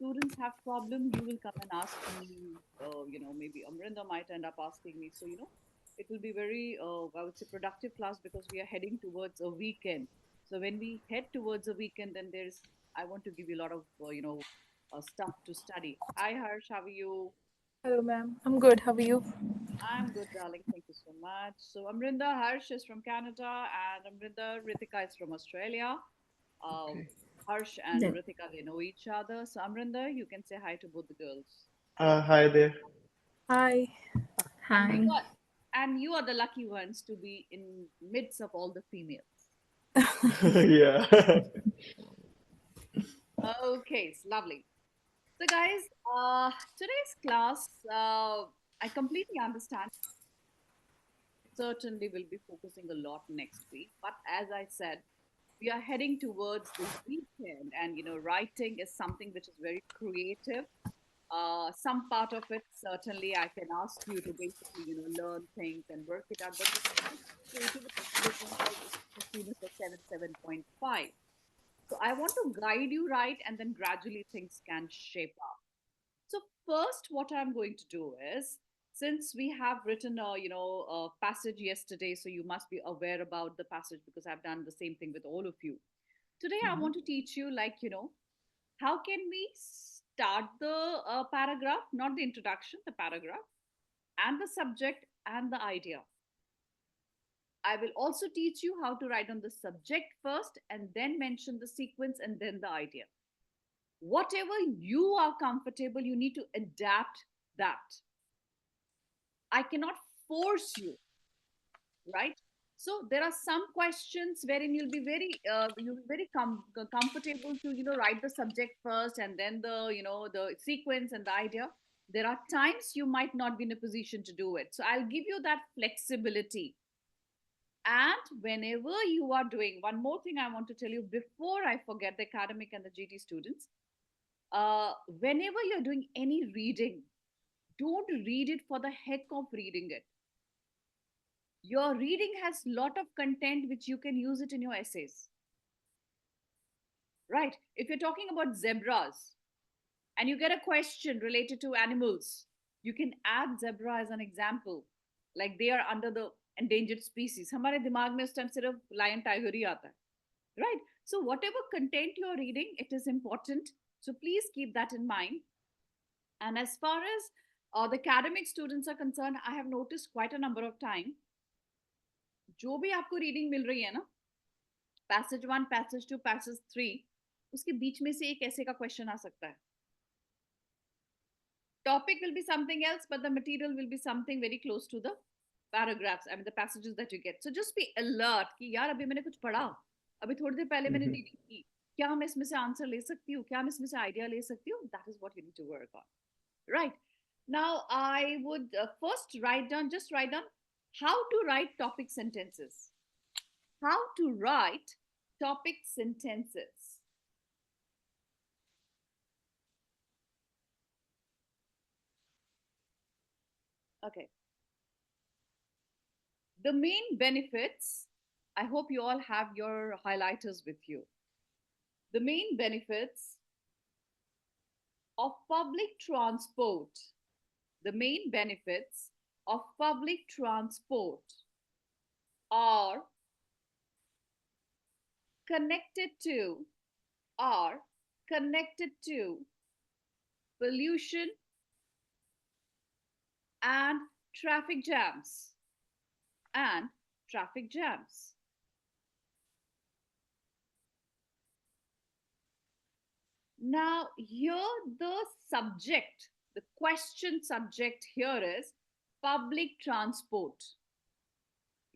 students have problem, you will come and ask me. Maybe Amrinda might end up asking me. So it will be very, I would say, productive class because we are heading towards a weekend. So when we head towards a weekend, then there's I want to give you a lot of stuff to study. Hi Harsh, how are you? Hello, ma'am. I'm good. How are you? I'm good, darling. Thank you so much. So Amrinda, Harsh is from Canada, and Amrinda, Ritika is from Australia. Uh, Harsh and Then, Ritika, they know each other. So Amrinda, you can say hi to both the girls. Hi there. Hi. And hi. you are the lucky ones to be in midst of all the females. Yeah. Okay, it's lovely. So guys, today's class, I completely understand. Certainly will be focusing a lot next week. But as I said, we are heading towards the weekend, and writing is something which is very creative. Some part of it, certainly, I can ask you to basically, learn things and work it out. But the creativity is involved with students of 7.5. So I want to guide you right, and then gradually things can shape up. So first, what I'm going to do is, since we have written a passage yesterday, so you must be aware about the passage because I've done the same thing with all of you. Today, I want to teach you, like, how can we start the paragraph, not the introduction, the paragraph, and the subject and the idea. I will also teach you how to write on the subject first and then mention the sequence and then the idea. Whatever you are comfortable, you need to adapt that. I cannot force you, right? So there are some questions wherein you'll be very comfortable to write the subject first and then the sequence and the idea. There are times you might not be in a position to do it, so I'll give you that flexibility. And whenever you are doing, one more thing I want to tell you before I forget, the academic and the GT students, whenever you're doing any reading, don't read it for the heck of reading it. Your reading has lot of content which you can use it in your essays, right? If you're talking about zebras and you get a question related to animals, you can add zebra as an example, like they are under the endangered species. हमारे दिमाग में उस time सिर्फ lion tiger ही आता है, right? So whatever content you're reading, it is important, so please keep that in mind. And as far as the academic students are concerned, I have noticed quite a number of time, जो भी आपको reading मिल रही है ना, passage one, passage two, passage three, उसके बीच में से एक ऐसे का क्वेश्चन आ सकता है. Topic will be something else, but the material will be something very close to the paragraphs, I mean the passages that you get. So just be alert कि यार अभी मैंने कुछ पढ़ा, अभी थोड़ी देर पहले मैंने रीडिंग की, क्या मैं इसमें से आंसर ले सकती हूँ, क्या मैं इसमें से आइडिया ले सकती हूँ. That is what you need to work on, right? Now I would first write down how to write topic sentences. How to write topic sentences. Okay. The main benefits, I hope you all have your highlighters with you. The main benefits of public transport, the main benefits of public transport are connected to, are connected to pollution and traffic jams, and traffic jams. Now, here the question subject here is public transport,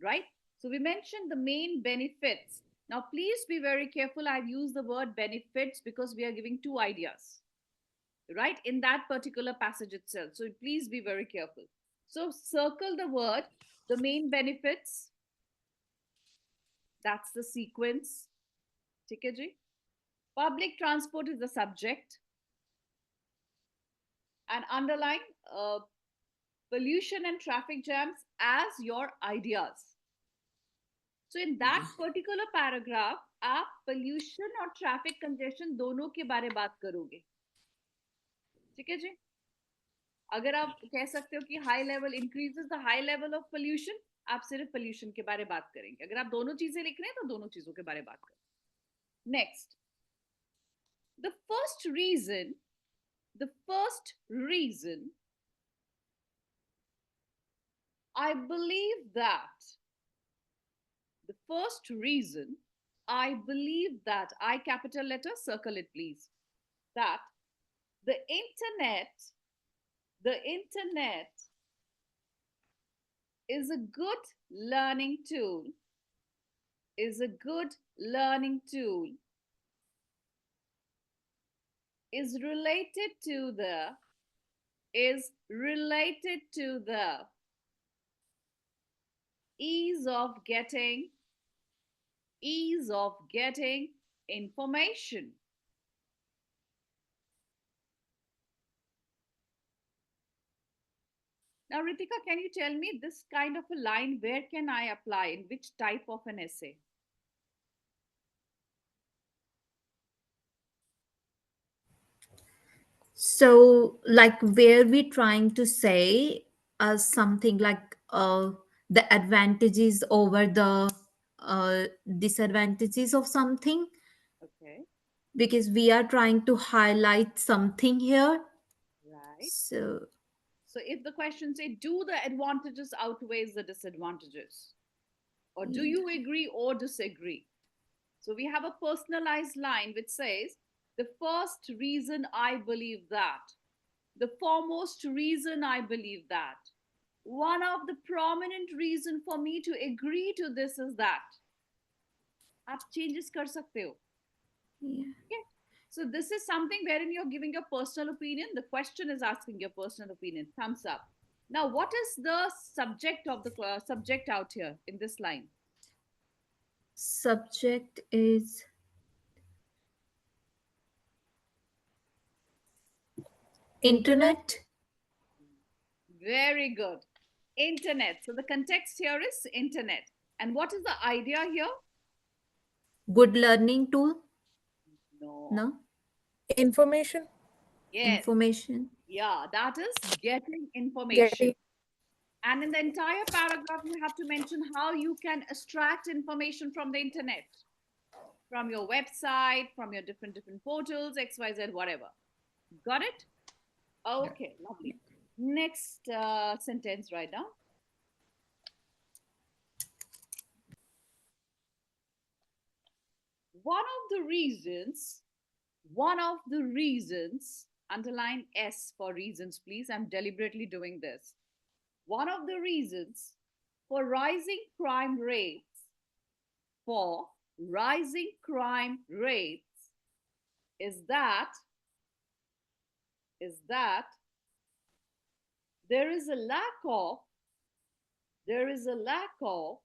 right? So we mentioned the main benefits. Now, please be very careful. I've used the word benefits because we are giving two ideas, right, in that particular passage itself. So please be very careful. So circle the word, the main benefits. That's the sequence. ठीक है जी? Public transport is the subject, and underline uh, pollution and traffic jams as your ideas. So in that particular paragraph, आप pollution और traffic congestion दोनों के बारे बात करोगे. ठीक है जी. अगर आप कह सकते हो कि high level increases the high level of pollution, आप सिर्फ पोल्यूशन के बारे में बात करेंगे. अगर आप दोनों चीजें लिख रहे हैं तो दोनों चीजों के बारे में बात करें. Next, the first reason I believe that the first reason I believe that, I capital letter, circle it please, that the internet the internet is a good learning tool, is a good learning tool, is related to the is related to the ease of getting ease of getting information. Now, Ritika, can you tell me this kind of a line, where can I apply, in which type of an essay? So, like, where we trying to say something like the advantages over the disadvantages of something, Okay, because we are trying to highlight something here. right. So, So if the question say, do the advantages outweighs the disadvantages? Or do yeah. you agree or disagree? So we have a personalized line which says, the first reason I believe that, the foremost reason I believe that, one of the prominent reason for me to agree to this is that. आप changes कर सकते हो. Yeah. Okay. So this is something wherein you're giving your personal opinion. The question is asking your personal opinion. Thumbs up. Now, what is the subject of the subject out here in this line? Subject is Internet. internet, Very good. Internet. So the context here is internet. And what is the idea here? good learning tool. No. No, Information. Yes. information. Yeah, that is getting information. Getting. And in the entire paragraph, you have to mention how you can extract information from the internet, from your website, from your different portals, XYZ, whatever. Got it? Okay, lovely. Next sentence right now. One of the reasons, underline S for reasons, please. I'm deliberately doing this. One of the reasons for rising crime rates, for rising crime rates is that there is a lack of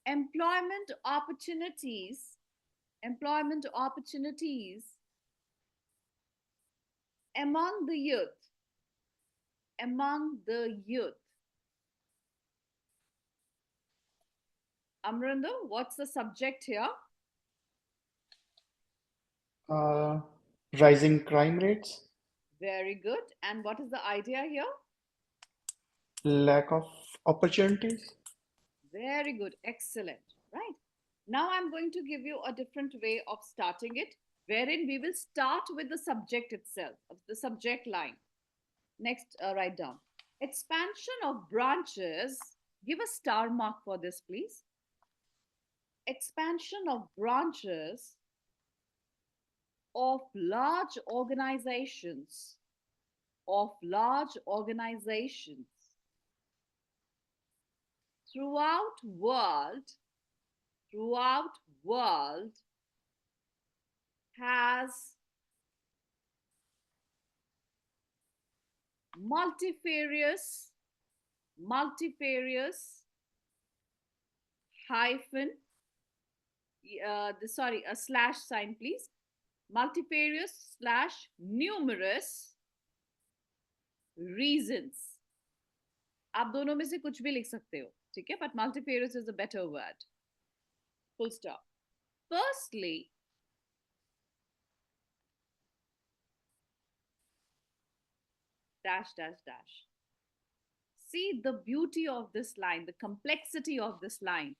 employment opportunities employment opportunities among the youth. Amrinder, what's the subject here? Uh, Rising crime rates, Very good. And what is the idea here? lack of opportunities. Very good. Excellent. Right. Now I'm going to give you a different way of starting it, wherein we will start with the subject itself, the subject line. Next, write down. Expansion of branches. Give a star mark for this, please. Expansion of branches of large organizations, throughout world has multifarious hyphen, sorry, a slash sign please, multifarious slash numerous reasons. आप दोनों में से कुछ भी लिख सकते हो, ठीक है, but multifarious is a better word. Full stop. Firstly, dash, dash, dash. See the beauty of this line, the complexity of this line.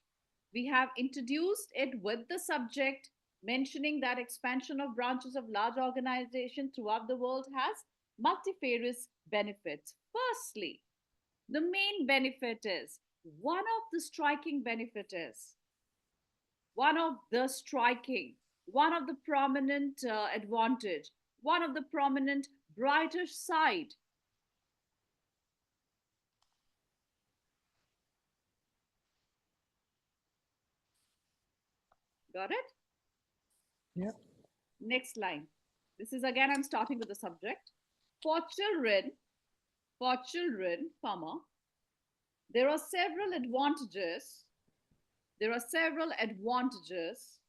We have introduced it with the subject, mentioning that expansion of branches of large organization throughout the world has multifarious benefits. Firstly, the main benefit is one of the striking benefit is one of the striking, one of the prominent advantage, one of the prominent brighter side. Got it? Yeah. Next line. This is again, I'm starting with the subject. For children, comma, there are several advantages. There are several advantages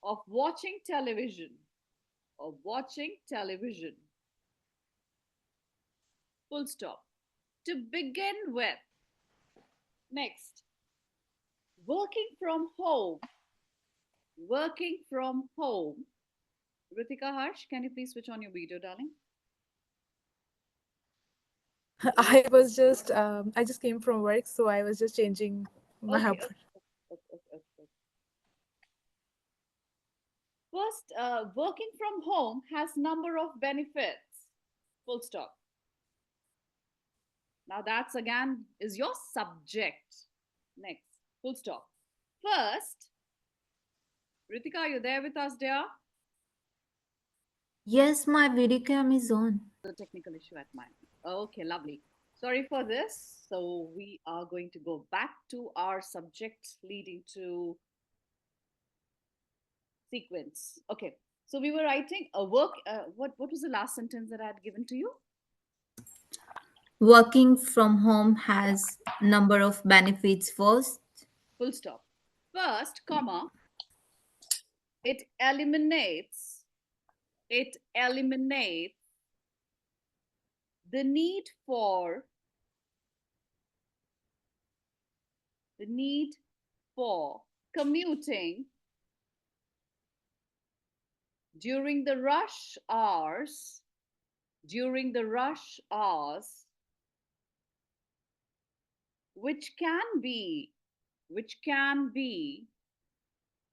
of watching television. Of watching television. Full stop. To begin with, next, working from home. Working from home. Ritika Harsh, can you please switch on your video, darling? I just came from work, so I was just changing my Okay, outfit. okay. First, working from home has number of benefits. Full stop. Now that's again is your subject. Next, full stop. First, Ritika, are you there with us, dear? Yes, my video cam is on. The technical issue at mine. Okay, lovely. Sorry for this. So we are going to go back to our subject leading to sequence. Okay. So we were writing a work. What was the last sentence that I had given to you? Working from home has number of benefits. First, Full stop. First, comma, it eliminates the need for commuting during the rush hours which can be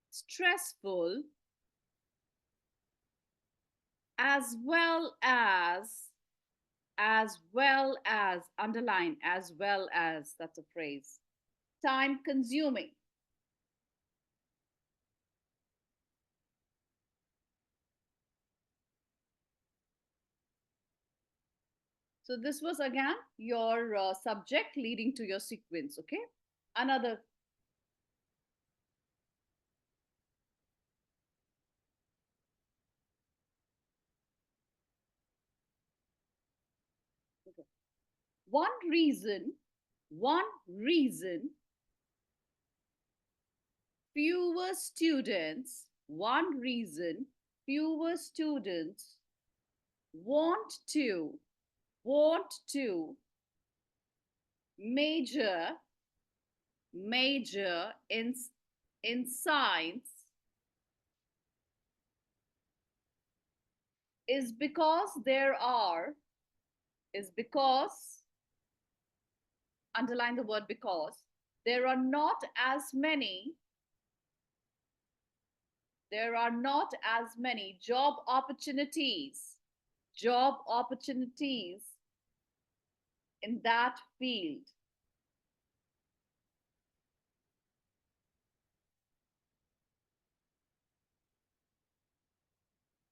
stressful as well as underline as well as, that's a phrase, time consuming. So this was again your subject leading to your sequence. Okay, another. Okay. One reason fewer students one reason fewer students want to major in science is because underline the word because there are not as many job opportunities in that field.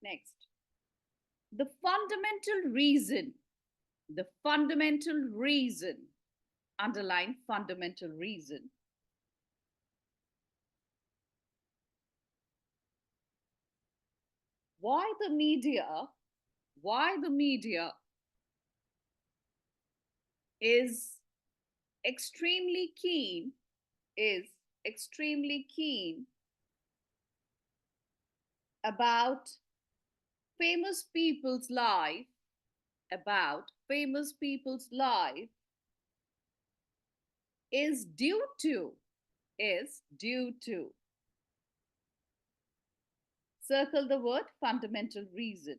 Next, the fundamental reason, underline fundamental reason, why the media is extremely keen about famous people's life is due to circle the word fundamental reason.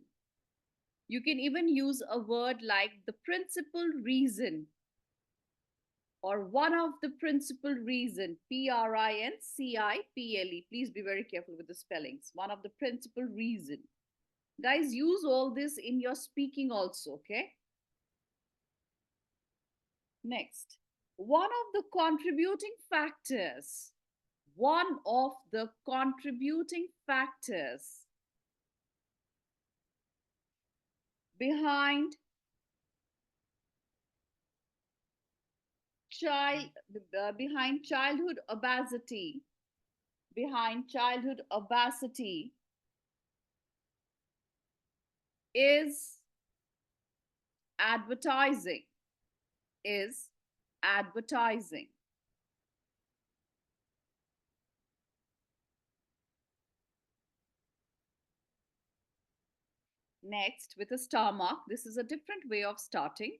You can even use a word like the principal reason or one of the principal reason, principle. Please be very careful with the spellings. One of the principal reason. Guys, use all this in your speaking also, okay? Next, one of the contributing factors. One of the contributing factors behind child behind childhood obesity is advertising is advertising. Next, with a star mark, this is a different way of starting.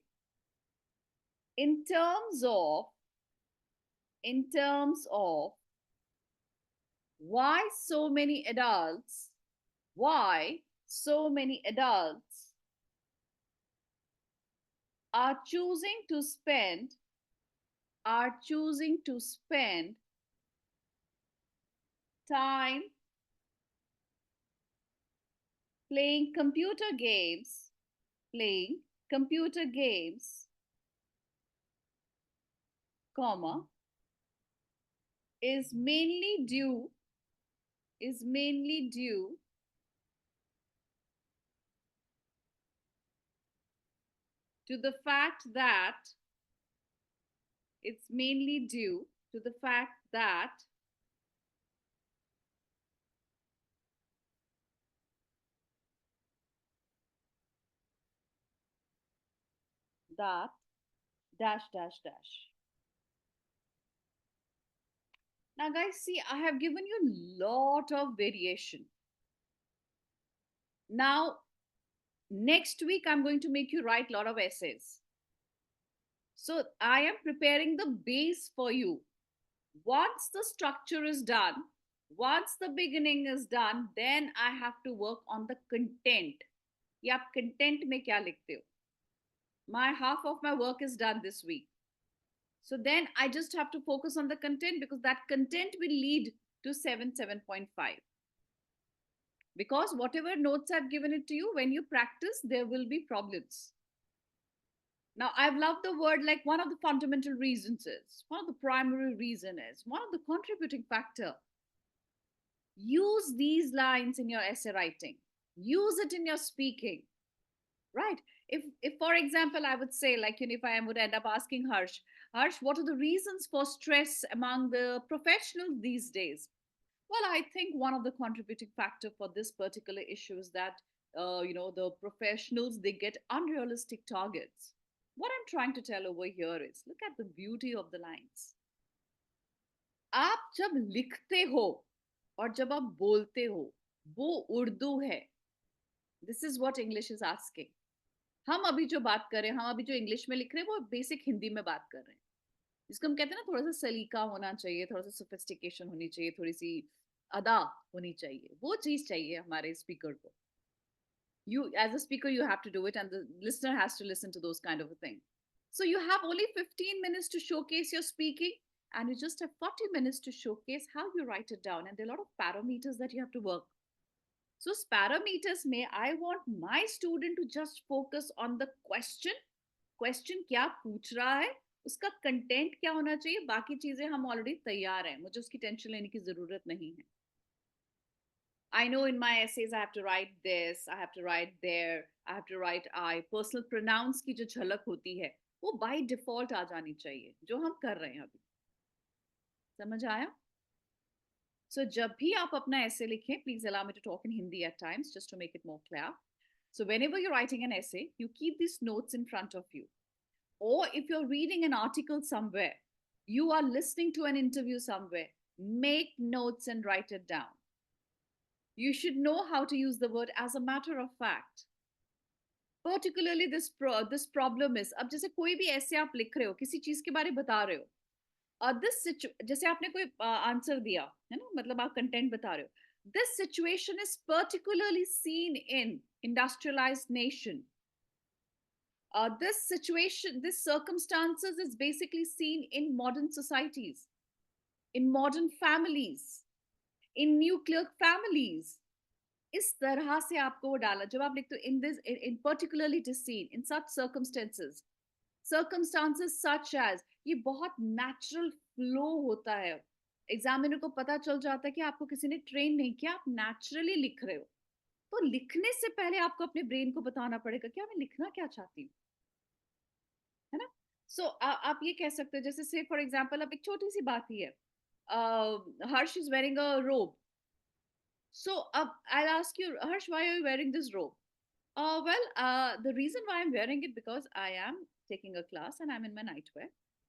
In terms of why so many adults are choosing to spend time playing computer games, comma, is mainly due to the fact that it's mainly due to the fact that that dash dash dash. Now guys, see, I have given you a lot of variation. Now next week I'm going to make you write a lot of essays. So I am preparing the base for you. Once the structure is done, once the beginning is done, then I have to work on the content. कि आप content में क्या लिखते हो? My half of my work is done this week. So then I just have to focus on the content because that content will lead to 7.5. Because whatever notes I've given it to you, when you practice, there will be problems. Now, I've loved the word like one of the fundamental reasons is, one of the primary reason is, one of the contributing factor. Use these lines in your essay writing. Use it in your speaking, right? If for example, I would say like, if I would end up asking Harsh, what are the reasons for stress among the professionals these days? Well, I think one of the contributing factor for this particular issue is that, the professionals, they get unrealistic targets. What I'm trying to tell over here is, look at the beauty of the lines. आप जब लिखते हो और जब आप बोलते हो, वो उर्दू है. This is what English is asking. हम अभी जो बात कर रहे हैं, हम अभी जो इंग्लिश में लिख रहे हैं, वो बेसिक हिंदी में बात कर रहे हैं. जिसको हम कहते हैं ना, थोड़ा सा सलीका होना चाहिए, थोड़ा सा सोफिस्टिकेशन होनी चाहिए, थोड़ी सी अदा होनी चाहिए. वो चीज चाहिए हमारे स्पीकर को. You, as a speaker, you have to do it, and the listener has to listen to those kind of a thing. So you have only 15 minutes to showcase your speaking, and you just have 40 minutes to showcase how you write it down. And there are a lot of parameters that you have to work. So parameters may, I want my student to just focus on the question क्या पूछ रहा है, उसका content क्या होना चाहिए, बाकी चीजें हम ऑलरेडी तैयार हैं, मुझे उसकी टेंशन लेने की जरूरत नहीं है. I know in my essays I have to write this, I have to write there, I have to write I. Personal pronouns की जो झलक होती है, वो by default आ जानी चाहिए, जो हम कर रहे हैं अभी. समझ आया? So जब भी आप अपना essay लिखें, please allow me to talk in Hindi at times, just to make it more clear. So whenever you're writing an essay, you keep these notes in front of you. Or if you're reading an article somewhere, you are listening to an interview somewhere, make notes and write it down. You should know how to use the word as a matter of fact. Particularly this problem is, अब जैसे कोई भी ऐसे आप लिख रहे हो, किसी चीज के बारे में बता रहे हो, और जैसे आपने कोई आंसर दिया है ना, मतलब आप कंटेंट बता रहे हो, This situation is particularly seen in industrialized nation. This situation, this circumstances is basically seen in modern societies, in modern families, in nuclear families. इस तरह से आपको वो डाला जब आप लिखते हो in this in particularly it is seen in such circumstances such as ये बहुत natural flow होता है एग्जामिनर को पता चल जाता है कि आपको किसी ने ट्रेन नहीं किया आप नेचुरली लिख रहे हो तो लिखने से पहले आपको अपने ब्रेन को बताना पड़ेगा कि मैं लिखना क्या चाहती हूँ है ना सो आप ये कह सकते हो जैसे से फॉर एग्जांपल अब एक छोटी सी बात ही है हर्ष is wearing a robe so अब I ask you Harsh why are you wearing this robe the reason why I'm wearing it because I am taking a class and I'm in my nightwear,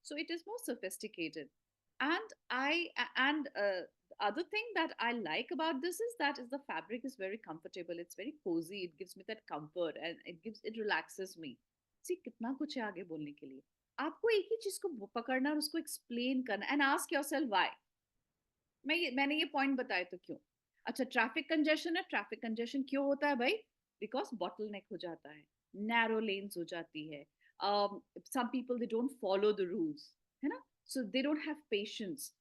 so it is more sophisticated. And the other thing that I like about this is that is the fabric is very comfortable. It's very cozy. It gives me that comfort and it relaxes me. See, कितना कुछ है आगे बोलने के लिए. आपको एक ही चीज को पकड़ना और उसको explain करना and ask yourself why. मैंने ये पॉइंट बताए तो क्यों अच्छा ट्रैफिक कंजेशन है ट्रैफिक कंजेशन क्यों होता है भाई बिकॉज बॉटल नेक हो जाता है नैरो लेन्स हो जाती है some people they don't follow the rules है ना so they don't have patience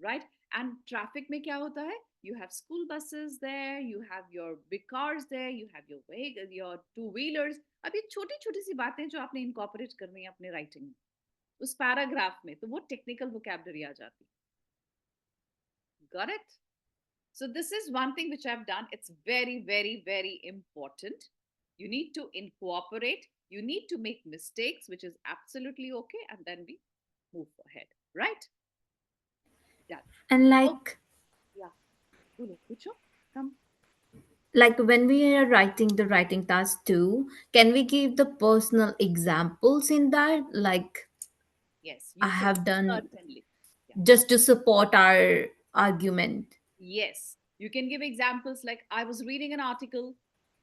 right and traffic में क्या होता है you have school buses there you have your big cars there you have your two wheelers अब ये छोटी छोटी सी बातें जो आपने इनकॉर्पोरेट करनी है अपने राइटिंग में उस पैराग्राफ में तो वो टेक्निकल वोकैबुलरी आ जाती है got it so this is one thing which I've done it's very very very important you need to incorporate you need to make mistakes which is absolutely okay and then we move ahead right yeah And oh like yeah Bolo, pucho come like when we are writing the writing task too, can we give the personal examples in that? Like yes I you can have done certainly yeah just to support our argument. yes, you can give examples like I was reading an article,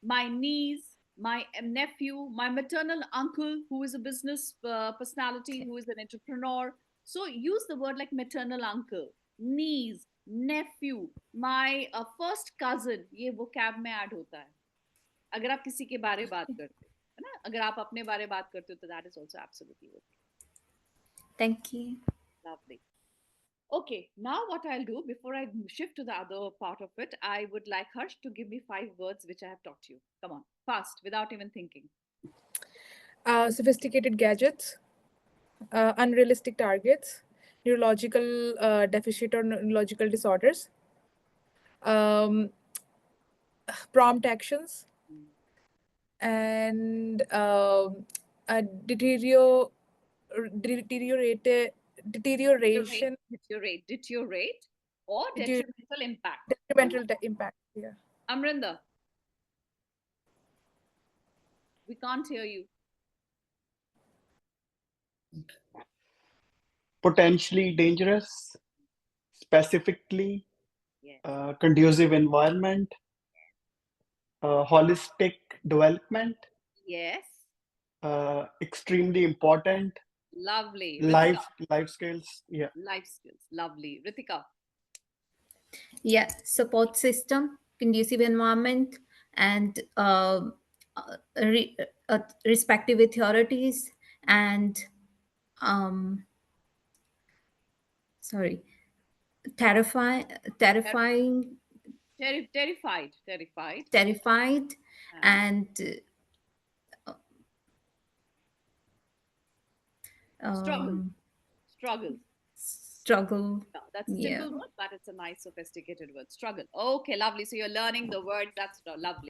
my niece, my nephew, my maternal uncle, who is a business personality, who is an entrepreneur. So use the word like maternal uncle, niece, nephew, my first cousin. ये vocab में add होता है. अगर आप किसी के बारे बात करते हो, है ना? अगर आप अपने बारे बात करते हो, तो that is also absolutely okay. Thank you. Lovely. Okay, now what I'll do before I shift to the other part of it, I would like Harsh to give me 5 words which I have taught you. Come on, fast, without even thinking. Sophisticated gadgets, unrealistic targets, neurological deficit or neurological disorders, um, prompt actions, Mm. and deteriorated Deteriorate, deterioration, deteriorate, or deter- detrimental impact. detrimental impact. Yeah. Amrinda, we can't hear you. Potentially dangerous, specifically Yes, conducive environment, holistic development, yes, extremely important, lovely. Ritika, life skills. Yeah. life skills, lovely. Ritika, Yeah, support system, conducive environment, and respective authorities, and um, sorry, terrifying, ter- terrifying, terrified, terrified, terrified, and and struggle, um, struggle. struggle. Yeah, that's a Yeah. simple word, but it's a nice, sophisticated word. Struggle. Okay, lovely. So you're learning the words. That's lovely.